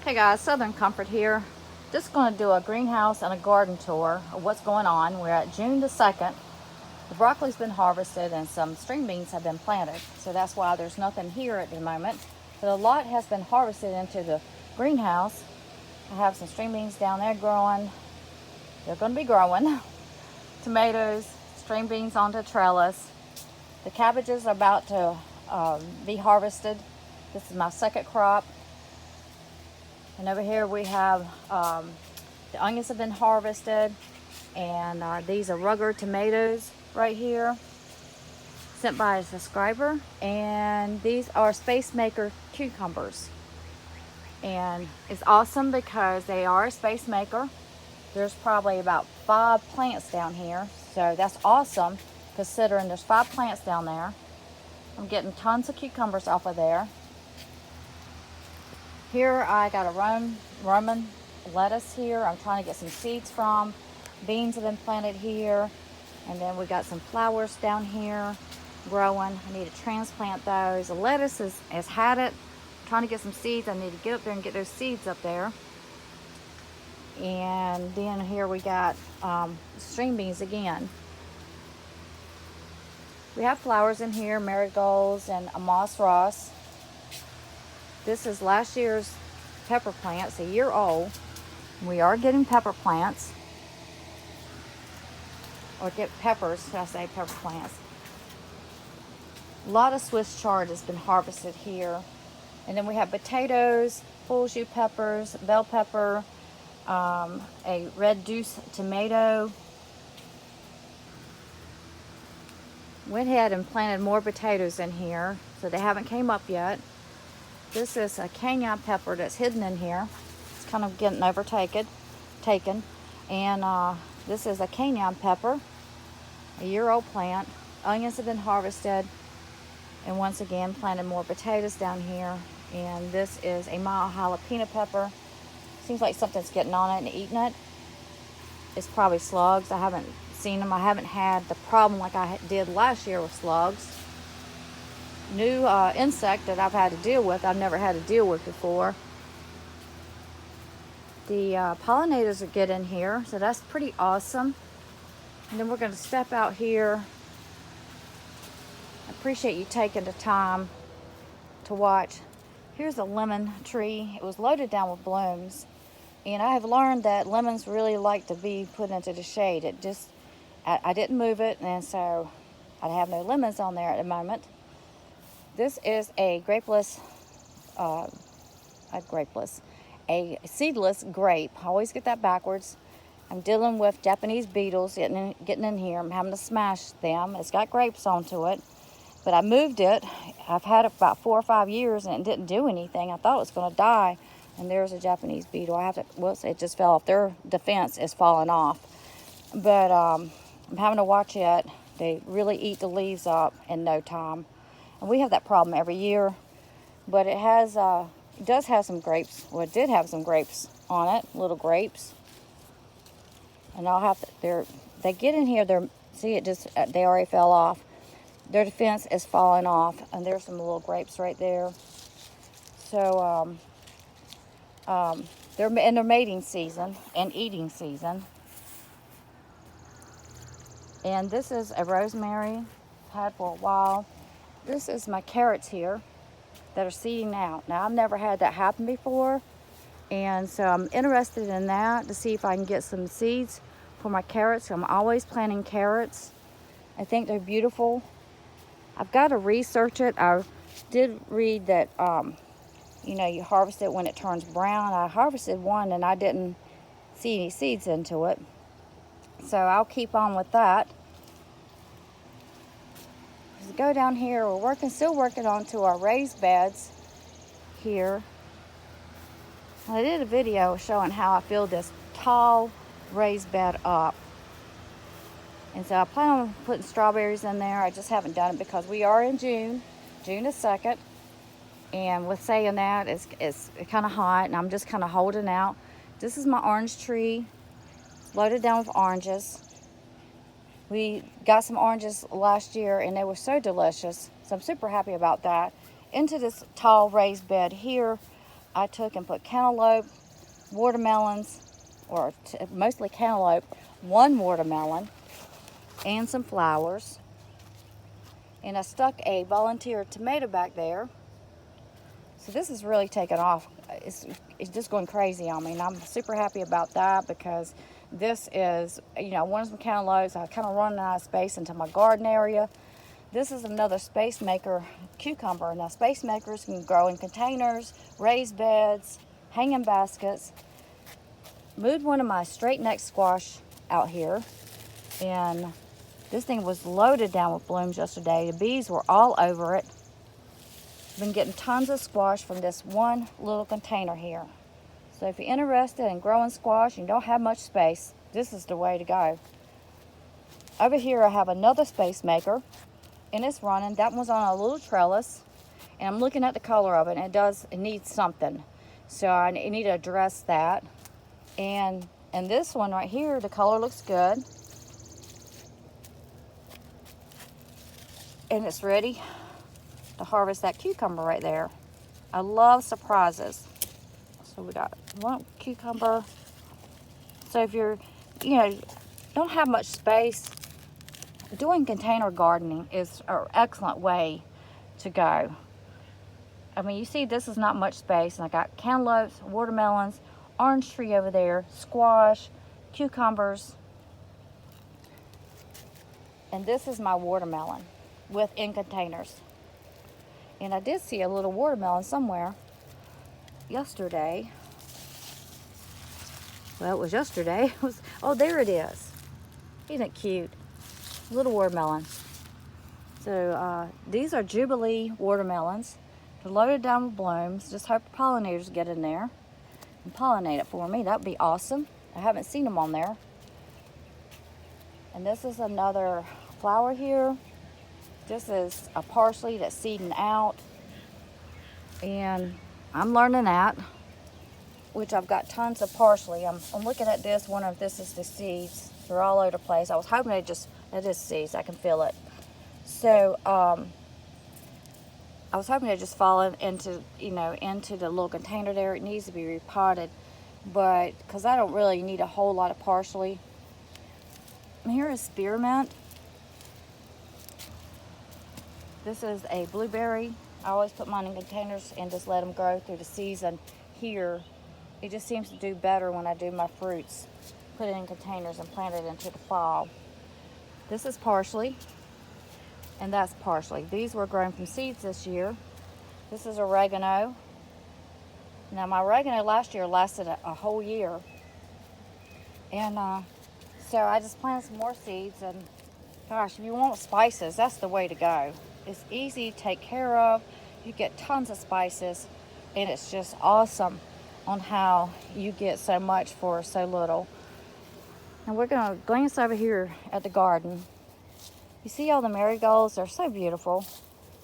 Hey guys, Southern Comfort here. Just going to do a greenhouse and a garden tour of what's going on. We're at June the 2nd. The broccoli's been harvested and some string beans have been planted. So that's why there's nothing here at the moment. But a lot has been harvested into the greenhouse. I have some string beans down there growing. They're going to be growing. Tomatoes, string beans onto trellis. The cabbages are about to be harvested. This is my second crop. And over here we have the onions have been harvested, and these are Rugger tomatoes right here, sent by a subscriber. And these are Space Maker cucumbers, and it's awesome because they are a space maker. There's probably about 5 plants down here, so that's awesome considering there's 5 plants down there. I'm getting tons of cucumbers off of there. Here I got a Roman lettuce here. I'm trying to get some seeds from. Beans have been planted here. And then we got some flowers down here growing. I need to transplant those. The lettuce has had it. I'm trying to get some seeds. I need to get up there and get those seeds up there. And then here we got string beans again. We have flowers in here, marigolds and a moss ross. This is last year's pepper plants, a year old. We are getting pepper plants, or get peppers, should I say, pepper plants. A lot of Swiss chard has been harvested here. And then we have potatoes, full shoe peppers, bell pepper, a red deuce tomato. Went ahead and planted more potatoes in here, so they haven't came up yet. This is a cayenne pepper that's hidden in here. It's kind of getting overtaken. And this is a cayenne pepper, a year-old plant. Onions have been harvested. And once again, planted more potatoes down here. And this is a mild jalapeno pepper. Seems like something's getting on it and eating it. It's probably slugs. I haven't seen them. I haven't had the problem like I did last year with slugs. New insect that I've had to deal with. I've never had to deal with before. The pollinators are good in here, so that's pretty awesome. And then we're going to step out here. I appreciate you taking the time to watch. Here's a lemon tree. It was loaded down with blooms, and I have learned that lemons really like to be put into the shade. I didn't move it, and so I have no lemons on there at the moment. This is a seedless grape. I always get that backwards. I'm dealing with Japanese beetles getting in here. I'm having to smash them. It's got grapes onto it, but I moved it. I've had it about 4 or 5 years, and it didn't do anything. I thought it was going to die, and there's a Japanese beetle. It just fell off. Their defense is falling off, but I'm having to watch it. They really eat the leaves up in no time. And we have that problem every year, but it does have some grapes. Well, it did have some grapes on it, little grapes. And they get in here. They already fell off. Their defense is falling off, and there's some little grapes right there. So they're in their mating season and eating season. And this is a rosemary, had for a while. This is my carrots here that are seeding out. Now, I've never had that happen before, and so I'm interested in that to see if I can get some seeds for my carrots. I'm always planting carrots. I think they're beautiful. I've got to research it. I did read that, you harvest it when it turns brown. I harvested one, and I didn't see any seeds into it. So I'll keep on with that. Go down here. We're still working on to our raised beds here. I did a video showing how I filled this tall raised bed up, and so I plan on putting strawberries in there. I just haven't done it because we are in June the 2nd, and with saying that, it's kind of hot, and I'm just kind of holding out. This is my orange tree, loaded down with oranges. We got some oranges last year, and they were so delicious. So I'm super happy about that. Into this tall raised bed here, I took and put cantaloupe, watermelons, or mostly cantaloupe, one watermelon, and some flowers. And I stuck a volunteer tomato back there. So this is really taken off. It's just going crazy on me, and I'm super happy about that because this is, you know, one of some cantaloupes. I kind of running out of space into my garden area. This is another space maker cucumber. Now, space makers can grow in containers, raised beds, hanging baskets. Moved one of my straight neck squash out here, and this thing was loaded down with blooms yesterday. The bees were all over it. Been getting tons of squash from this one little container here. So if you're interested in growing squash and you don't have much space, this is the way to go. Over here I have another space maker, and it's running. That one's on a little trellis, and I'm looking at the color of it, and it needs something. So I need to address that. And this one right here, the color looks good. And it's ready to harvest that cucumber right there. I love surprises. So we got one cucumber. So if you're, don't have much space, doing container gardening is an excellent way to go. I mean, you see this is not much space, and I got cantaloupes, watermelons, orange tree over there, squash, cucumbers, and this is my watermelon within containers. And I did see a little watermelon somewhere yesterday. Well, it was yesterday. Oh, there it is. Isn't it cute? Little watermelon. So these are Jubilee watermelons. They're loaded down with blooms. Just hope the pollinators get in there and pollinate it for me. That would be awesome. I haven't seen them on there. And this is another flower here. This is a parsley that's seeding out, and I'm learning that, which I've got tons of parsley. I'm looking at this, wondering if this is the seeds. They're all over the place. I was hoping it is seeds. I can feel it. So I was hoping it just fall into the little container there. It needs to be repotted, but because I don't really need a whole lot of parsley. And here is spearmint. This is a blueberry. I always put mine in containers and just let them grow through the season. Here, it just seems to do better when I do my fruits. Put it in containers and plant it into the fall. This is parsley, and that's parsley. These were grown from seeds this year. This is oregano. Now, my oregano last year lasted a whole year. And so I just planted some more seeds, and gosh, if you want spices, that's the way to go. It's easy to take care of. You get tons of spices, and it's just awesome on how you get so much for so little. And we're going to glance over here at the garden. You see all the marigolds? They're so beautiful.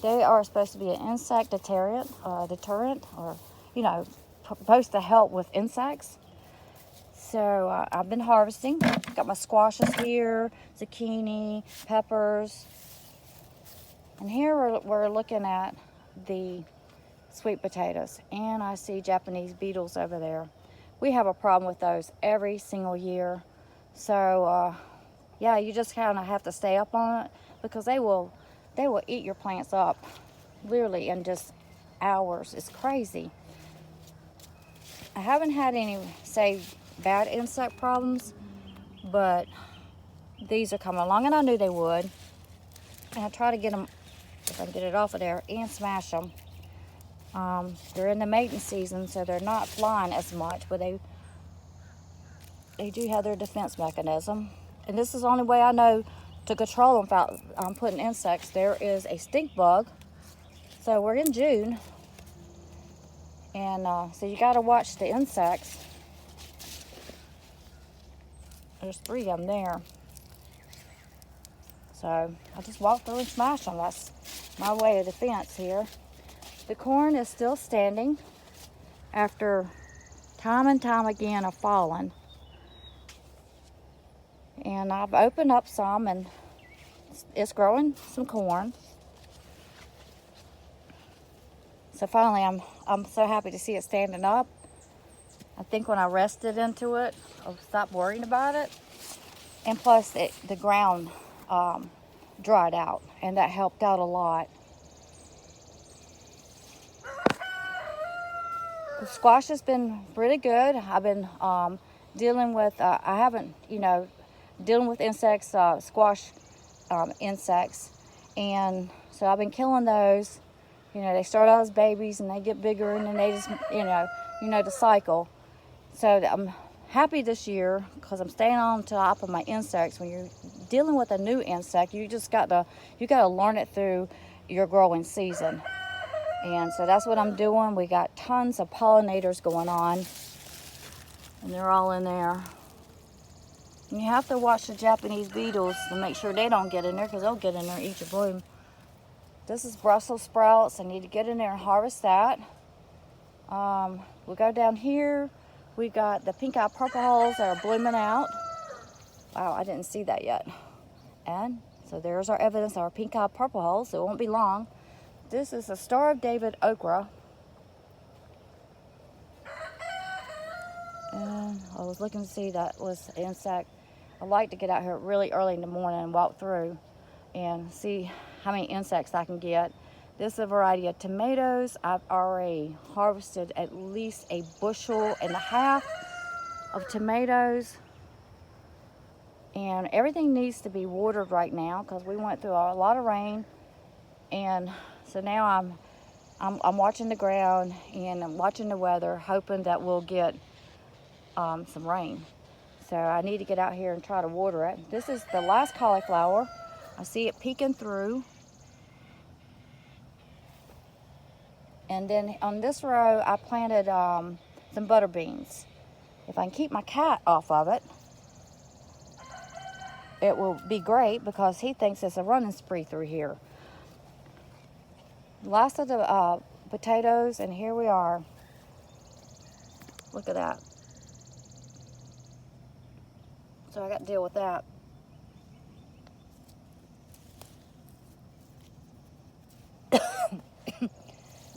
They are supposed to be an insect deterrent, or supposed to help with insects. So I've been harvesting. Got my squashes here, zucchini, peppers. And here we're looking at the sweet potatoes. And I see Japanese beetles over there. We have a problem with those every single year. So yeah, you just kind of have to stay up on it, because they will eat your plants up literally in just hours. It's crazy. I haven't had any, say, bad insect problems, but these are coming along, and I knew they would. And I try to get them, if I can get it off of there, and smash them. They're in the mating season, so they're not flying as much, but they do have their defense mechanism. And this is the only way I know to control them without putting insects. There is a stink bug. So we're in June, and so you got to watch the insects. There's 3 of them there. So I just walk through and smash them. That's my way of defense here. The corn is still standing after time and time again of falling. And I've opened up some, and it's growing some corn. So finally, I'm so happy to see it standing up. I think when I rested into it, I'll stop worrying about it. And plus, the ground dried out, and that helped out a lot. The squash has been pretty good. I've been dealing with, I haven't, dealing with insects, squash insects. And so I've been killing those. They start out as babies and they get bigger and then they just, the cycle. So I'm happy this year because I'm staying on top of my insects. When you're dealing with a new insect, you gotta learn it through your growing season. And so that's what I'm doing. We got tons of pollinators going on, and they're all in there. And you have to watch the Japanese beetles to make sure they don't get in there, because they'll get in there and eat your bloom. This is Brussels sprouts. I need to get in there and harvest that. We'll go down here. We got the pink eye purple hulls that are blooming out. Wow, I didn't see that yet. And so there's our evidence of our pink eye purple hulls. So it won't be long. This is a Star of David okra. And I was looking to see that was an insect. I like to get out here really early in the morning and walk through and see how many insects I can get. This is a variety of tomatoes. I've already harvested at least 1.5 bushels of tomatoes. And everything needs to be watered right now because we went through a lot of rain. And so now I'm watching the ground and I'm watching the weather, hoping that we'll get some rain. So I need to get out here and try to water it. This is the last cauliflower. I see it peeking through. And then on this row, I planted some butter beans. If I can keep my cat off of it, it will be great because he thinks it's a running spree through here. Last of the potatoes, and here we are. Look at that. So I got to deal with that.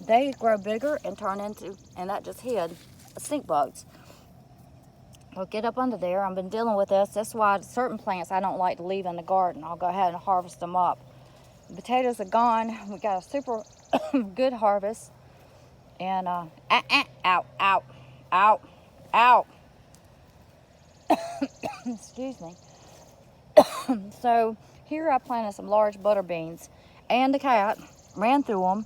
They grow bigger and turn into, and that just hid, stink bugs. Well, get up under there. I've been dealing with this. That's why certain plants I don't like to leave in the garden. I'll go ahead and harvest them up. The potatoes are gone. We got a super good harvest. And out, out, out, out. Excuse me. So here I planted some large butter beans, and the cat ran through them,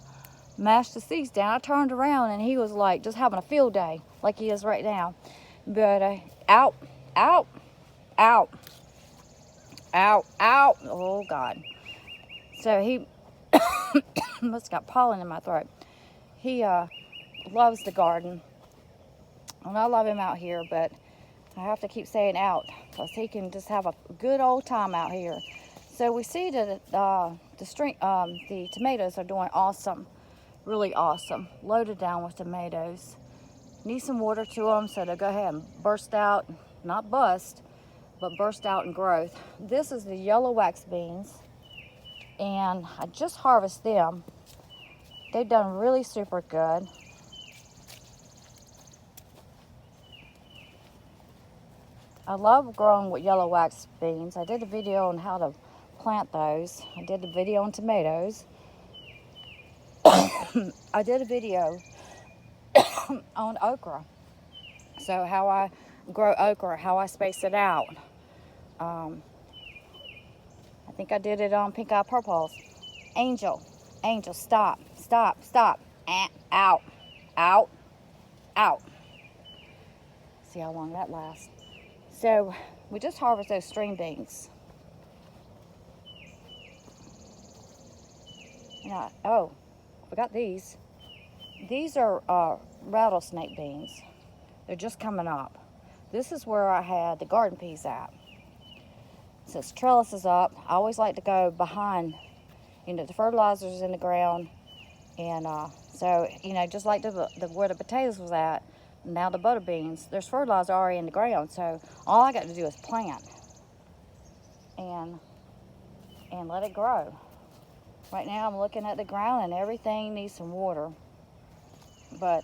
mashed the seeds down. I turned around and he was like just having a field day, like he is right now. But out, out, out, out, out. Oh God. So he must have got pollen in my throat. He loves the garden, and I love him out here, but I have to keep saying out because he can just have a good old time out here. So we see that the tomatoes are doing awesome, really awesome, loaded down with tomatoes. Need some water to them so they'll go ahead and burst out, not bust, but burst out in growth. This is the yellow wax beans, and I just harvested them. They've done really super good. I love growing with yellow wax beans. I did a video on how to plant those. I did a video on tomatoes. I did a video on okra. So how I grow okra, how I space it out. I think I did it on pink eye purples. Angel, stop, stop, stop. Out, out, out. See how long that lasts. So we just harvested those string beans. Yeah. Oh, forgot these. These are rattlesnake beans. They're just coming up. This is where I had the garden peas at. Since trellis is up, I always like to go behind, the fertilizer's in the ground. And so, just like where the potatoes was at, now the butter beans, there's fertilizer already in the ground. So all I got to do is plant and let it grow. Right now I'm looking at the ground and everything needs some water. but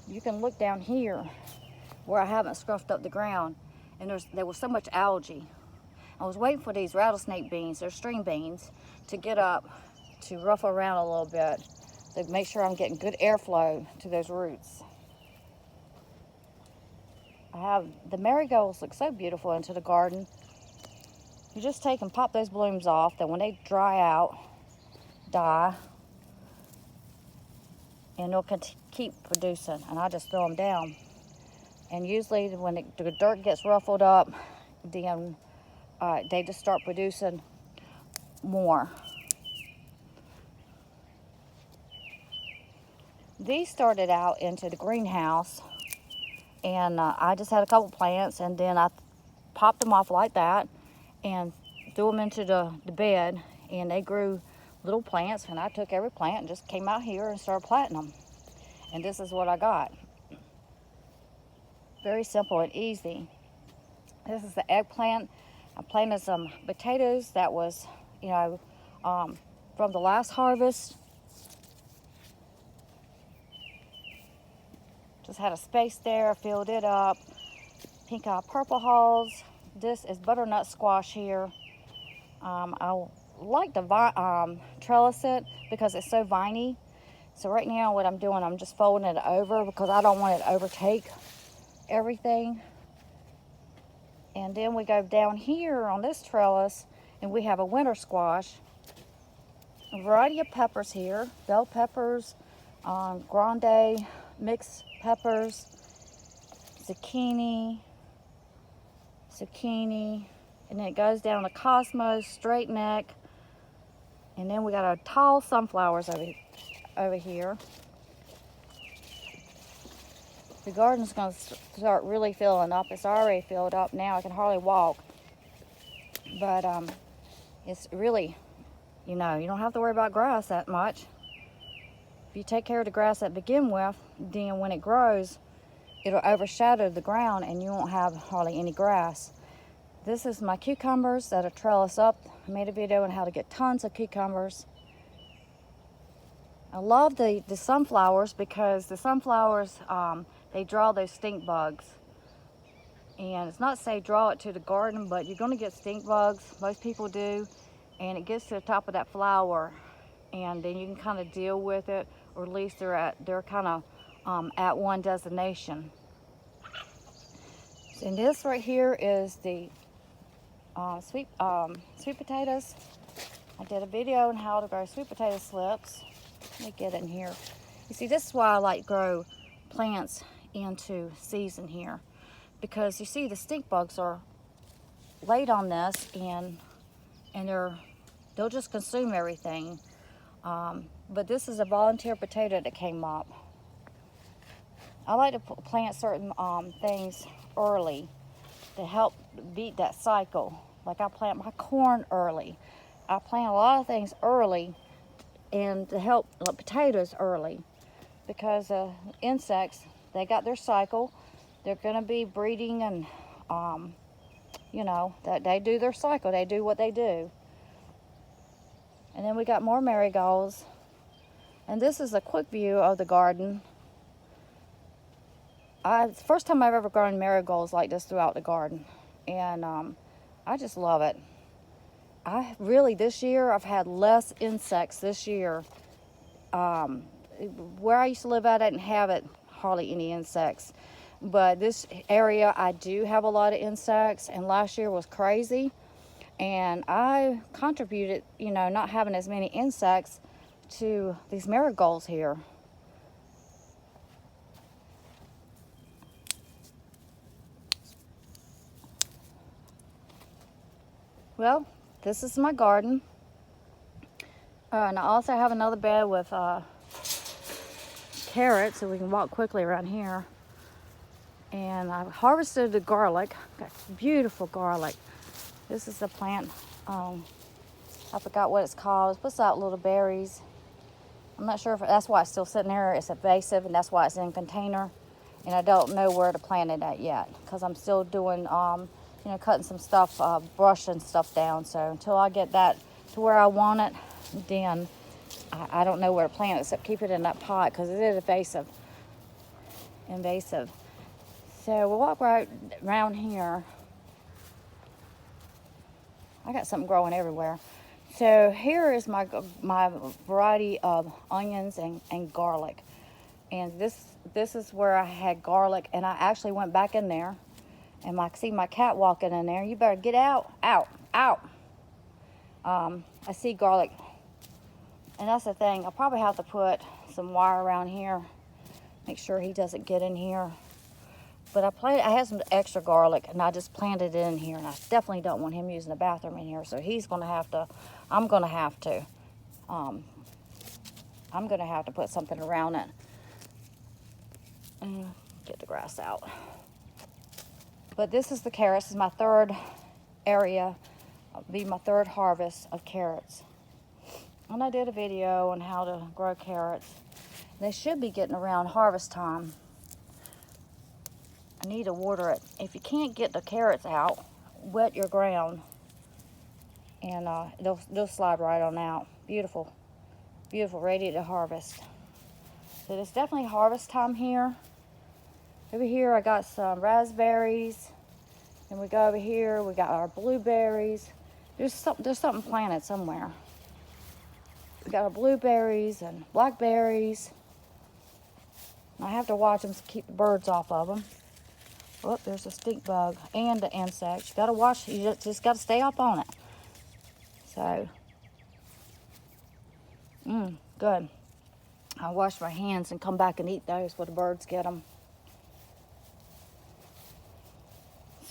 you can look down here where I haven't scruffed up the ground, and there was so much algae. I was waiting for these rattlesnake beans, they're string beans, to get up to ruffle around a little bit to make sure I'm getting good airflow to those roots. The marigolds look so beautiful into the garden. You just take and pop those blooms off, then when they dry out, die, and they'll keep producing, and I just throw them down. And usually when the dirt gets ruffled up, then they just start producing more. These started out into the greenhouse, and I just had a couple plants, and then I popped them off like that and threw them into the bed, and they grew little plants, and I took every plant and just came out here and started planting them. And this is what I got. Very simple and easy. This is the eggplant. I planted some potatoes that was, from the last harvest. Just had a space there, filled it up. Pink eye purple hulls. This is butternut squash here. I like to trellis it because it's so viney. So right now what I'm doing, I'm just folding it over because I don't want it to overtake everything. And then we go down here on this trellis and we have a winter squash. A variety of peppers here, bell peppers, grande, mixed peppers, zucchini, and then it goes down to cosmos, straight neck, and then we got our tall sunflowers over here. The garden's going to start really filling up. It's already filled up now. I can hardly walk. But it's really, you don't have to worry about grass that much. If you take care of the grass to begin with, then when it grows, it'll overshadow the ground and you won't have hardly any grass. This is my cucumbers that are trellis up. I made a video on how to get tons of cucumbers. I love the sunflowers because the sunflowers, they draw those stink bugs. And it's not to say draw it to the garden, but you're going to get stink bugs. Most people do. And it gets to the top of that flower, and then you can kind of deal with it, or at least they're kind of at one destination. And this right here is the sweet potatoes. I did a video on how to grow sweet potato slips. Let me get in here. You see, this is why I like grow plants into season here, because you see the stink bugs are laid on this and they'll just consume everything. But this is a volunteer potato that came up. I like to plant certain things early to help beat that cycle. Like I plant my corn early. I plant a lot of things early and to help potatoes early, because insects, they got their cycle. They're going to be breeding and that they do their cycle. They do what they do. And then we got more marigolds. And this is a quick view of the garden. It's the first time I've ever grown marigolds like this throughout the garden. And I just love it. This year, I've had less insects this year. Where I used to live at, I didn't have hardly any insects. But this area, I do have a lot of insects. And last year was crazy. And I contributed, not having as many insects to these marigolds here. Well, this is my garden. And I also have another bed with carrots, so we can walk quickly around here. And I've harvested the garlic. Got beautiful garlic. This is the plant. I forgot what it's called. It puts out little berries. I'm not sure if that's why it's still sitting there. It's invasive, and that's why it's in a container. And I don't know where to plant it at yet, because I'm still doing, cutting some stuff, brushing stuff down. So until I get that to where I want it, then I don't know where to plant it except keep it in that pot because it is invasive. So we'll walk right around here. I got something growing everywhere. So here is my variety of onions and garlic. And this is where I had garlic, and I actually went back in there, and I see my cat walking in there. You better get out, out, out. I see garlic, and that's the thing. I'll probably have to put some wire around here, make sure he doesn't get in here. But I had some extra garlic, and I just planted it in here, and I definitely don't want him using the bathroom in here. So he's gonna have to. I'm gonna have to put something around it. And get the grass out. But this is the carrots. This is my third area. It'll be my third harvest of carrots. And I did a video on how to grow carrots. They should be getting around harvest time. I need to water it. If you can't get the carrots out, wet your ground, and they'll slide right on out. Beautiful, beautiful, ready to harvest. So it's definitely harvest time here. Over here I got some raspberries, and we go over here, we got our blueberries. There's something planted somewhere. We got our blueberries and blackberries. I have to watch them to keep the birds off of them. Oh, there's a stink bug and the insects. You gotta watch, you just gotta stay up on it. So, good. I'll wash my hands and come back and eat those when the birds get them.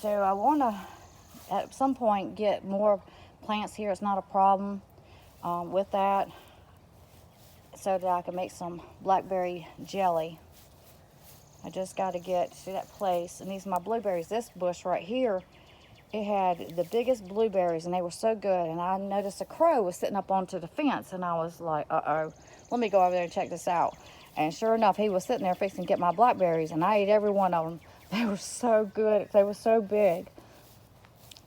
So I want to, at some point, get more plants here. It's not a problem with that, so that I can make some blackberry jelly. I just got to get to that place. And these are my blueberries. This bush right here, it had the biggest blueberries, and they were so good. And I noticed a crow was sitting up onto the fence, and I was like, uh-oh, let me go over there and check this out. And sure enough, he was sitting there fixing to get my blackberries, and I ate every one of them. They were so good. They were so big.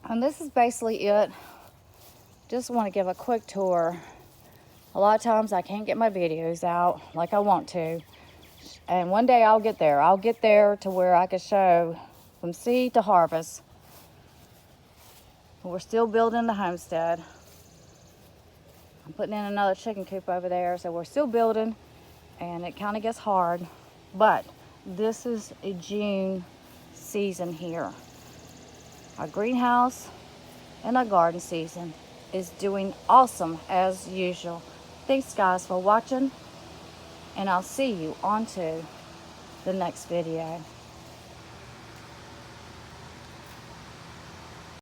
And this is basically it. Just want to give a quick tour. A lot of times I can't get my videos out like I want to. And one day I'll get there. I'll get there to where I can show from seed to harvest. We're still building the homestead. I'm putting in another chicken coop over there. So we're still building, and it kind of gets hard. But this is a June season here. Our greenhouse and our garden season is doing awesome as usual. Thanks guys for watching, and I'll see you on to the next video.